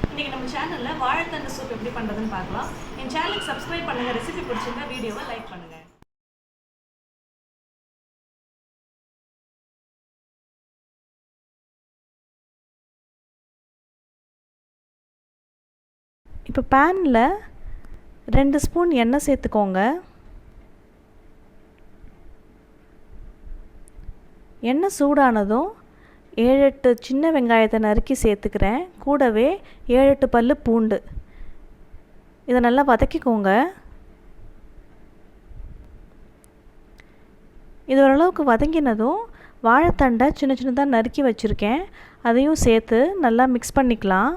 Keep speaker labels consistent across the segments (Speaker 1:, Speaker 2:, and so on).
Speaker 1: இன்றைக்கி நம்ம சேனலில் வாழைத்தண்டு சூப் எப்படி பண்ணுறதுன்னு பார்க்கலாம். என் சேனலுக்கு சப்ஸ்கிரைப் பண்ணுங்கள். ரெசிபி பிடிச்சிருந்தா வீடியோவை லைக் பண்ணுங்கள்.
Speaker 2: இப்போ பேனில் 2 ஸ்பூன் எண்ணெய் சேர்த்துக்கோங்க. எண்ணெய் சூடானதும் 7-8 சின்ன வெங்காயத்தை நறுக்கி சேர்த்துக்கிறேன். கூடவே 7-8 பல்லு பூண்டு. இதை நல்லா வதக்கிக்கோங்க. இது ஓரளவுக்கு வதங்கினதும் வாழைத்தண்டை சின்ன சின்னதாக நறுக்கி வச்சுருக்கேன். அதையும் சேர்த்து நல்லா மிக்ஸ் பண்ணிக்கலாம்.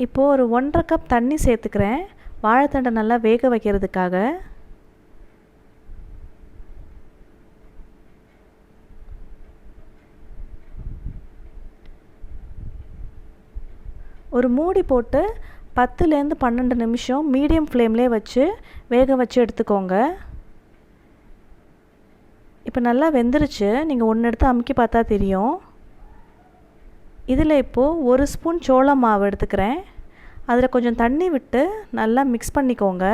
Speaker 2: இப்போது ஒரு 1.5 கப் தண்ணி சேர்த்துக்கிறேன், வாழைத்தண்டை நல்லா வேக வைக்கிறதுக்காக. ஒரு மூடி போட்டு 10லேருந்து 12 நிமிஷம் மீடியம் ஃப்ளேம்லேயே வச்சு வேக வச்சு எடுத்துக்கோங்க. இப்போ நல்லா வெந்துருச்சு. நீங்கள் ஒன்று எடுத்து அமுக்கி பார்த்தா தெரியும். இதில் இப்போது 1 ஸ்பூன் சோள மாவு எடுத்துக்கிறேன். அதில் கொஞ்சம் தண்ணி விட்டு நல்லா மிக்ஸ் பண்ணிக்கோங்க.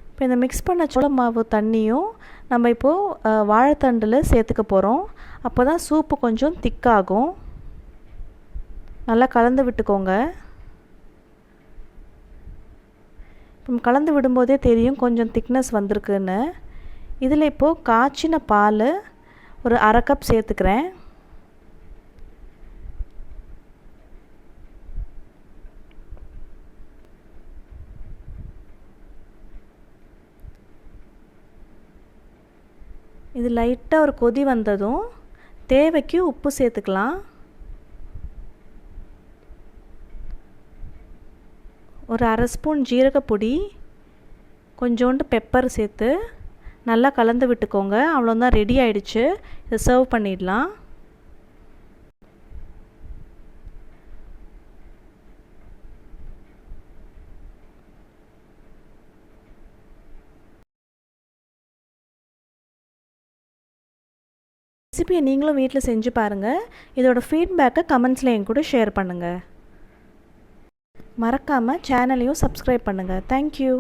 Speaker 2: இப்போ இந்த மிக்ஸ் பண்ண சோள மாவு தண்ணியும் நம்ம இப்போது வாழைத்தண்டில் சேர்த்துக்க போகிறோம். அப்போ தான் சூப்பு கொஞ்சம் திக்காகும். நல்லா கலந்து விட்டுக்கோங்க. இப்போ கலந்து விடும்போதே தெரியும் கொஞ்சம் திக்னஸ் வந்திருக்குன்னு. இதில் இப்போது காய்ச்சின பால் ஒரு 1/2 கப் சேர்த்துக்கிறேன். இது லைட்டாக ஒரு கொதி வந்ததும் தேவைக்கு உப்பு சேர்த்துக்கலாம். ஒரு 1/2 ஸ்பூன் ஜீரகப்பொடி, கொஞ்சோண்டு பெப்பர் சேர்த்து நல்லா கலந்து விட்டுக்கோங்க. அவ்வளோதான், ரெடி ஆயிடுச்சு. இதை சர்வ் பண்ணிடலாம். ரெசிபியை நீங்களும் வீட்டில் செஞ்சு பாருங்கள். இதோட ஃபீட்பேக்கை கமெண்ட்ஸில் என் கூட ஷேர் பண்ணுங்கள். மறக்காமல் சேனலையும் சப்ஸ்கிரைப் பண்ணுங்கள். தேங்க்யூ.